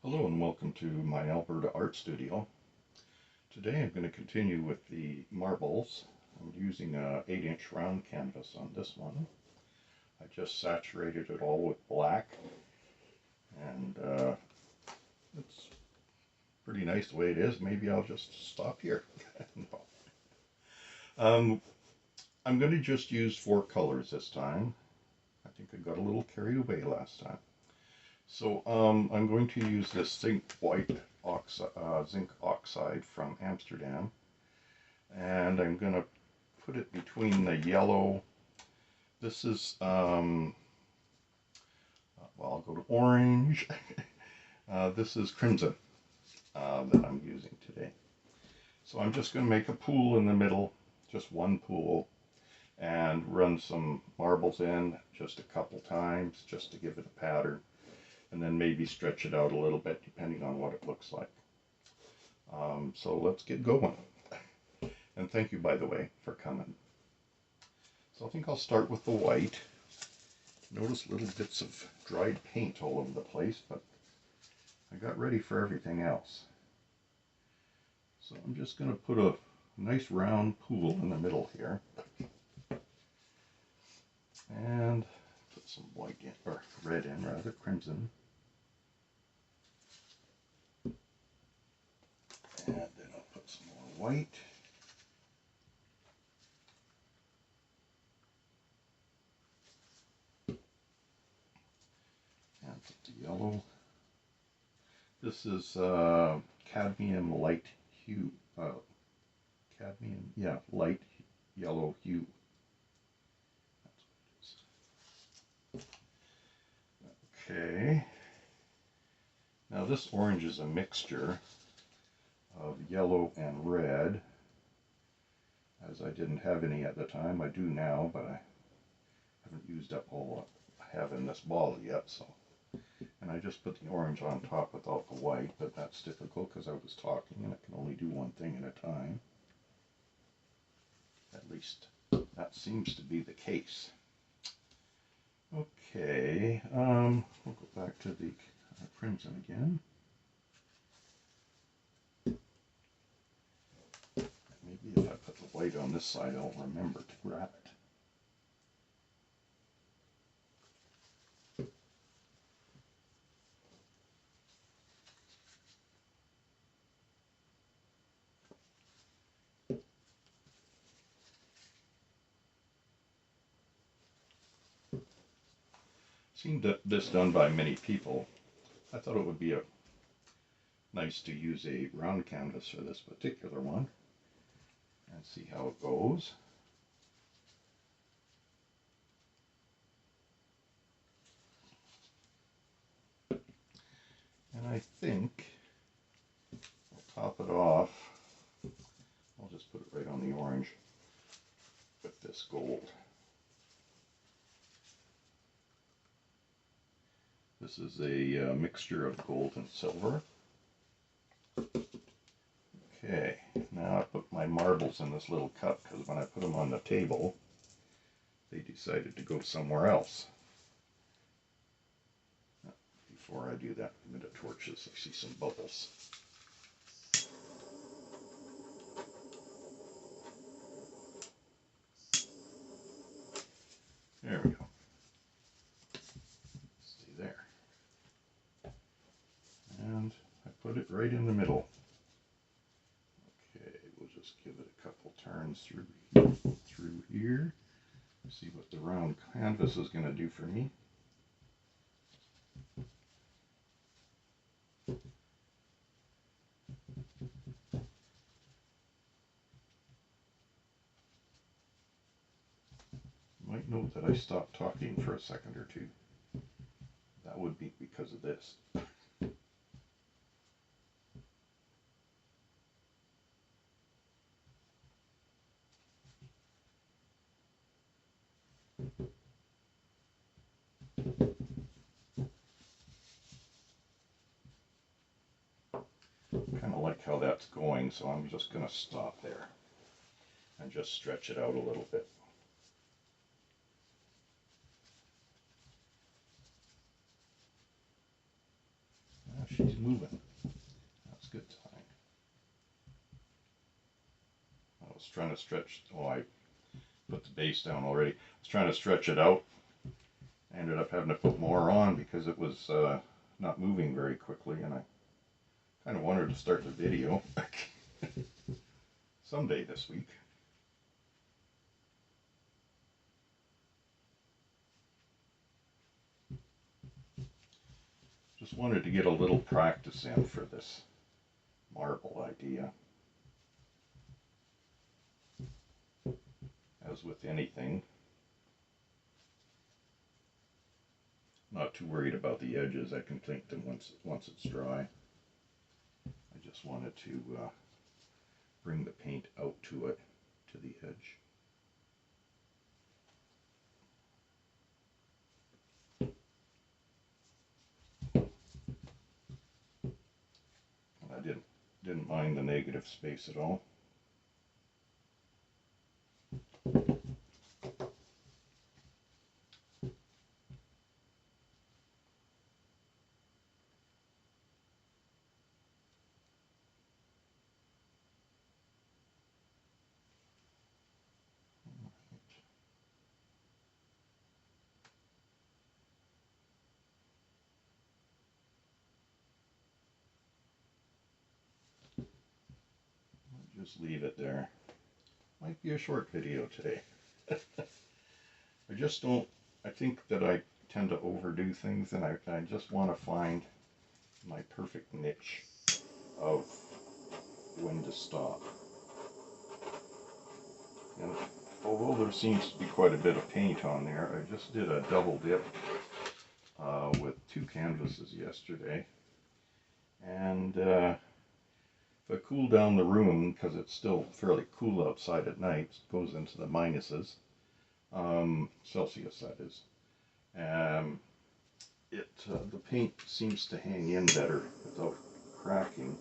Hello and welcome to My Alberta Art Studio. Today I'm going to continue with the marbles. I'm using a 8-inch round canvas on this one. I just saturated it all with black, and it's pretty nice the way it is. Maybe I'll just stop here. No. I'm going to just use 4 colors this time. I think I got a little carried away last time. So I'm going to use this zinc oxide from Amsterdam, and I'm going to put it between the yellow. This is well, I'll go to orange. This is crimson that I'm using today. So I'm just going to make a pool in the middle, just one pool, and run some marbles in just a couple times just to give it a pattern, and then maybe stretch it out a little bit depending on what it looks like. So let's get going. And thank you, by the way, for coming. So I think I'll start with the white. Notice little bits of dried paint all over the place, but I got ready for everything else. So I'm just going to put a nice round pool in the middle here. And put some white in, or red in rather, crimson. And then I'll put some more white. And put the yellow. This is cadmium light hue. Cadmium, yeah, light yellow hue. That's what it is. Okay. Now this orange is a mixture of yellow and red. As I didn't have any at the time, I do now, but I haven't used up all what I have in this ball yet. So, and I just put the orange on top without the white, but that's difficult because I was talking and I can only do one thing at a time. At least that seems to be the case. Okay, we'll go back to the crimson again. Maybe if I put the white on this side, I'll remember to grab it. Seen this done by many people. I thought it would be nice to use a round canvas for this particular one and see how it goes. And I think I'll top it off. I'll just put it right on the orange with this gold. This is a mixture of gold and silver. Okay, now I put my marbles in this little cup because when I put them on the table, they decided to go somewhere else. Before I do that, I'm going to torch this. I see some bubbles. There we go. Stay there. And I put it right in the middle. Okay, we'll just give it a couple turns through here. See what the round canvas is going to do for me. You might note that I stopped talking for a second or two. That would be because of this. Kind of like how that's going, so I'm just going to stop there and just stretch it out a little bit. she's moving. That's a good sign. I was trying to stretch, oh, I put the base down already. I was trying to stretch it out. I ended up having to put more on because it was not moving very quickly, and I kind of wanted to start the video someday this week. Just wanted to get a little practice in for this marble idea. As with anything, not too worried about the edges. I can paint them once it's dry. I just wanted to bring the paint out to it, to the edge. And I didn't mind the negative space at all. Just leave it there. Might be a short video today. I just don't, I think that I tend to overdo things, and I just want to find my perfect niche of when to stop. And although there seems to be quite a bit of paint on there, I just did a double dip with 2 canvases yesterday. And if I cool down the room, because it's still fairly cool outside at night, it goes into the minuses, Celsius that is, the paint seems to hang in better without cracking.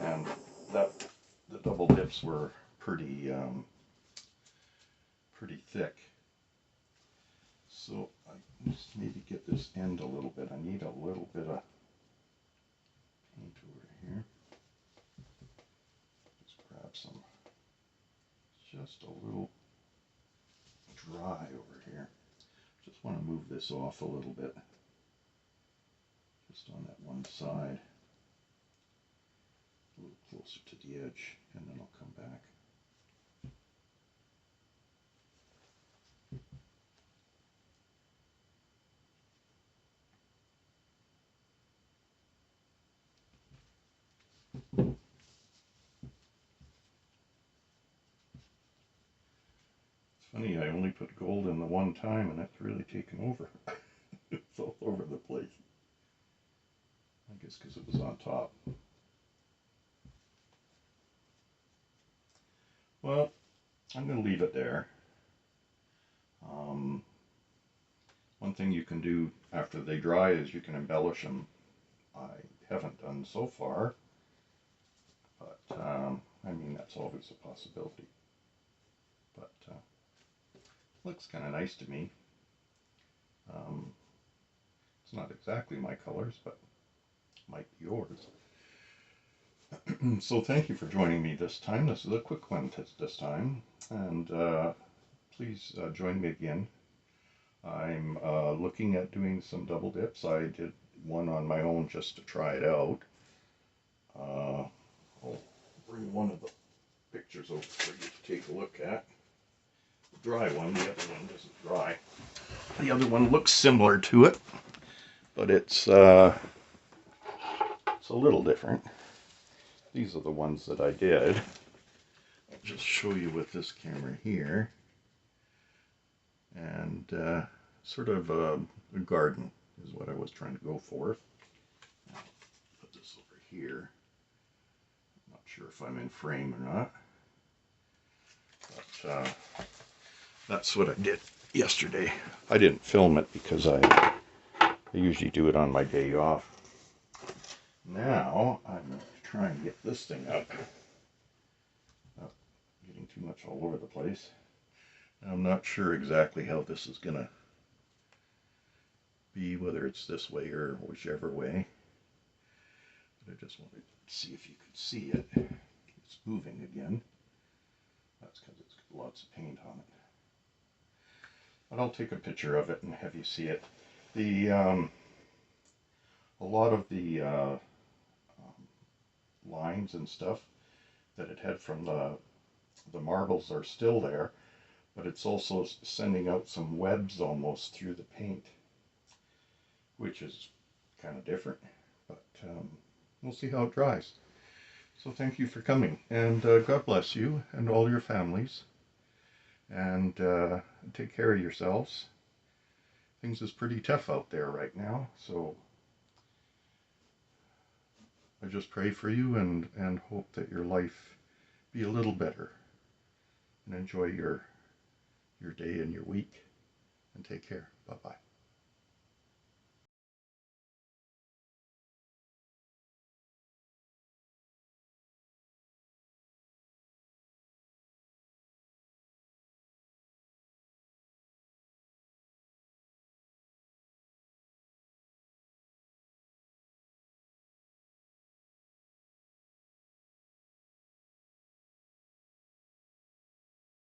And the double dips were pretty thick. So I just maybe get this end a little bit. I need a little bit of paint over here. Just grab some, just a little dry over here. Just want to move this off a little bit, just on that one side, a little closer to the edge, and then I'll come back. Funny, I only put gold in the one time, and it's really taken over. It's all over the place. I guess because it was on top. Well, I'm going to leave it there. One thing you can do after they dry is you can embellish them. I haven't done so far, but I mean, that's always a possibility. But looks kind of nice to me. It's not exactly my colors, but might be yours. So thank you for joining me this time. This is a quick one this time, and please join me again. I'm looking at doing some double dips. I did one on my own just to try it out. I'll bring one of the pictures over for you to take a look at. The dry one, the other one doesn't dry. The other one looks similar to it, but it's a little different. These are the ones that I did. I'll just show you with this camera here. And sort of a garden is what I was trying to go for. I'll put this over here. I'm not sure if I'm in frame or not. But that's what I did yesterday. I didn't film it because I usually do it on my day off. Now I'm going to try and get this thing up. Not getting too much all over the place. I'm not sure exactly how this is going to be, whether it's this way or whichever way. But I just wanted to see if you could see it. It's moving again. That's because it's got lots of paint on it. But I'll take a picture of it and have you see it. The a lot of the lines and stuff that it had from the marbles are still there, but it's also sending out some webs almost through the paint, which is kind of different, but we'll see how it dries. So thank you for coming, and God bless you and all your families, and take care of yourselves. Things is pretty tough out there right now, so I just pray for you and hope that your life be a little better, and enjoy your day and your week, and take care. Bye-bye.